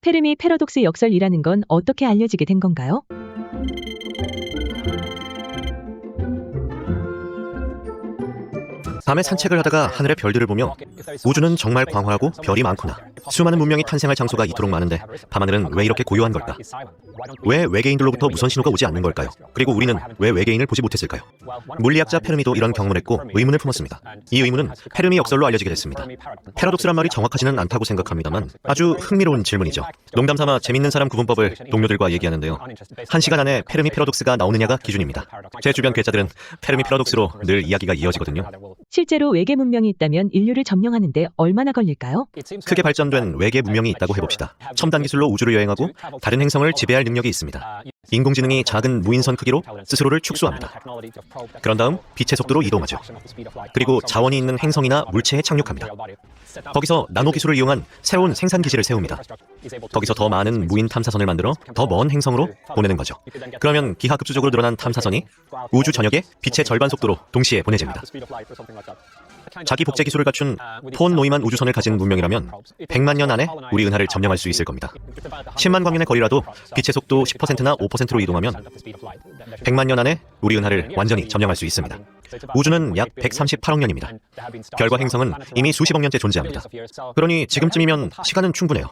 페르미 패러독스 역설이라는 건 어떻게 알려지게 된 건가요? 밤에 산책을 하다가 하늘의 별들을 보며 우주는 정말 광활하고 별이 많구나. 수많은 문명이 탄생할 장소가 이토록 많은데 밤하늘은 왜 이렇게 고요한 걸까? 왜 외계인들로부터 무선 신호가 오지 않는 걸까요? 그리고 우리는 왜 외계인을 보지 못했을까요? 물리학자 페르미도 이런 경문했고 의문을 품었습니다. 이 의문은 페르미 역설로 알려지게 됐습니다. 패러독스란 말이 정확하지는 않다고 생각합니다만 아주 흥미로운 질문이죠. 농담삼아 재밌는 사람 구분법을 동료들과 얘기하는데요. 1시간 안에 페르미 패러독스가 나오느냐가 기준입니다. 제 주변 괴짜들은 페르미 패러독스로 늘 이야기가 이어지거든요. 실제로 외계 문명이 있다면 인류를 점령하는데 얼마나 걸릴까요? 크게 발전된 외계 문명이 있다고 해봅시다. 첨단 기술로 우주를 여행하고 다른 행성을 지배할 능력이 있습니다. 인공지능이 작은 무인선 크기로 스스로를 축소합니다. 그런 다음 빛의 속도로 이동하죠. 그리고 자원이 있는 행성이나 물체에 착륙합니다. 거기서 나노 기술을 이용한 새로운 생산 기지를 세웁니다. 거기서 더 많은 무인 탐사선을 만들어 더 먼 행성으로 보내는 거죠. 그러면 기하급수적으로 늘어난 탐사선이 우주 전역에 빛의 절반 속도로 동시에 보내집니다. 자기 복제 기술을 갖춘 폰 노이만 우주선을 가진 문명이라면 100만 년 안에 우리 은하를 점령할 수 있을 겁니다. 10만 광년의 거리라도 빛의 속도 10%나 5%로 이동하면 100만 년 안에 우리 은하를 완전히 점령할 수 있습니다. 우주는 약 138억 년입니다. 별과 행성은 이미 수십억 년째 존재합니다. 그러니 지금쯤이면 시간은 충분해요.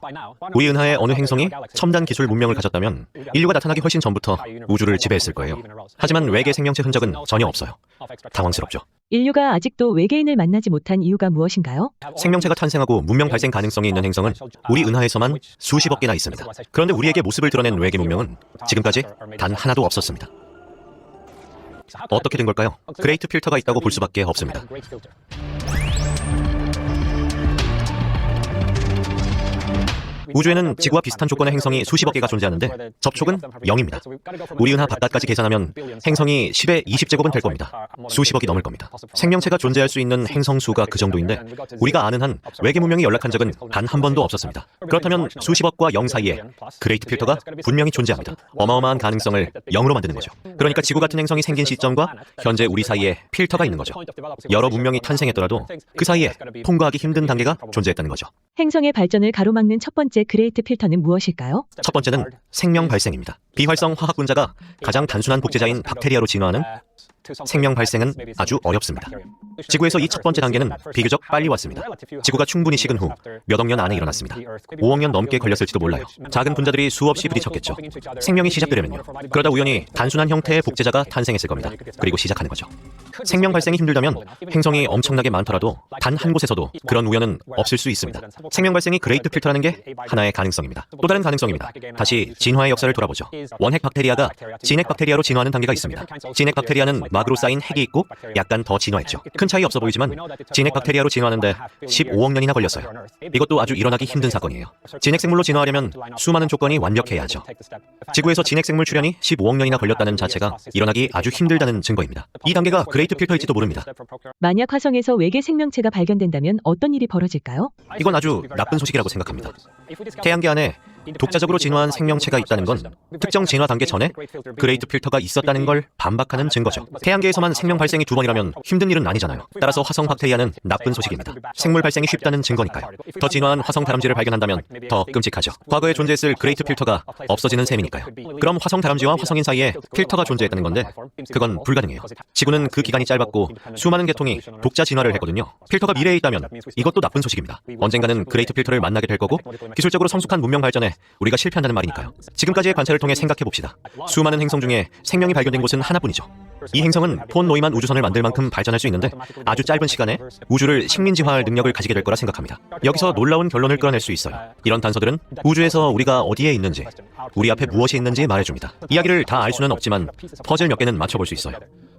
우리 은하의 어느 행성이 첨단 기술 문명을 가졌다면 인류가 나타나기 훨씬 전부터 우주를 지배했을 거예요. 하지만 외계 생명체 흔적은 전혀 없어요. 당황스럽죠. 인류가 아직도 외계인을 만나지 못한 이유가 무엇인가요? 생명체가 탄생하고 문명 발생 가능성이 있는 행성은 우리 은하에서만 수십억 개나 있습니다. 그런데 우리에게 모습을 드러낸 외계 문명은 지금까지 단 하나도 없었습니다. 어떻게 된 걸까요? 그레이트 필터가 있다고 볼 수밖에 없습니다. 우주에는 지구와 비슷한 조건의 행성이 수십억 개가 존재하는데 접촉은 0입니다. 우리 은하 바깥까지 계산하면 행성이 10의 20제곱은 될 겁니다. 수십억이 넘을 겁니다. 생명체가 존재할 수 있는 행성 수가 그 정도인데 우리가 아는 한 외계 문명이 연락한 적은 단 한 번도 없었습니다. 그렇다면 수십억과 0 사이에 그레이트 필터가 분명히 존재합니다. 어마어마한 가능성을 0으로 만드는 거죠. 그러니까 지구 같은 행성이 생긴 시점과 현재 우리 사이에 필터가 있는 거죠. 여러 문명이 탄생했더라도 그 사이에 통과하기 힘든 단계가 존재했다는 거죠. 행성의 발전을 가로막는 첫 번째 그레이트 필터는 무엇일까요? 첫 번째는 생명 발생입니다. 비활성 화학 분자가 가장 단순한 복제자인 박테리아로 진화하는 생명 발생은 아주 어렵습니다. 지구에서 이 첫 번째 단계는 비교적 빨리 왔습니다. 지구가 충분히 식은 후 몇 억 년 안에 일어났습니다. 5억 년 넘게 걸렸을지도 몰라요. 작은 분자들이 수없이 부딪혔겠죠. 생명이 시작되려면요. 그러다 우연히 단순한 형태의 복제자가 탄생했을 겁니다. 그리고 시작하는 거죠. 생명 발생이 힘들다면 행성이 엄청나게 많더라도 단 한 곳에서도 그런 우연은 없을 수 있습니다. 생명 발생이 그레이트 필터라는 게 하나의 가능성입니다. 또 다른 가능성입니다. 다시 진화의 역사를 돌아보죠. 원핵 박테리아가 진핵 박테리아로 진화하는 단계가 있습니다. 진핵 박테리아는 막으로 쌓인 핵이 있고 약간 더 진화했죠. 큰 차이 없어 보이지만 진핵 박테리아로 진화하는데 15억 년이나 걸렸어요. 이것도 아주 일어나기 힘든 사건이에요. 진핵 생물로 진화하려면 수많은 조건이 완벽해야 하죠. 지구에서 진핵 생물 출현이 15억 년이나 걸렸다는 자체가 일어나기 아주 힘들다는 증거입니다. 이 단계가 그레이트 필터일지도 모릅니다. 만약 화성에서 외계 생명체가 발견된다면 어떤 일이 벌어질까요? 이건 아주 나쁜 소식이라고 생각합니다. 태양계 안에 독자적으로 진화한 생명체가 있다는 건 특정 진화 단계 전에 그레이트 필터가 있었다는 걸 반박하는 증거죠. 태양계에서만 생명 발생이 2번이라면 힘든 일은 아니잖아요. 따라서 화성 박테리아는 나쁜 소식입니다. 생물 발생이 쉽다는 증거니까요. 더 진화한 화성 다람쥐를 발견한다면 더 끔찍하죠. 과거에 존재했을 그레이트 필터가 없어지는 셈이니까요. 그럼 화성 다람쥐와 화성인 사이에 필터가 존재했다는 건데 그건 불가능해요. 지구는 그 기간이 짧았고 수많은 계통이 독자 진화를 했거든요. 필터가 미래에 있다면 이것도 나쁜 소식입니다. 언젠가는 그레이트 필터를 만나게 될 거고 기술적으로 성숙한 문명 발전에 우리가 실패한다는 말이니까요. 지금까지의 관찰을 통해 생각해봅시다. 수많은 행성 중에 생명이 발견된 곳은 하나뿐이죠. 이 행성은 폰 노이만 우주선을 만들 만큼 발전할 수 있는데 아주 짧은 시간에 우주를 식민지화할 능력을 가지게 될 거라 생각합니다. 여기서 놀라운 결론을 끌어낼 수 있어요. 이런 단서들은 우주에서 우리가 어디에 있는지, 우리 앞에 무엇이 있는지 말해줍니다. 이야기를 다 알 수는 없지만 퍼즐 몇 개는 맞춰볼 수 있어요.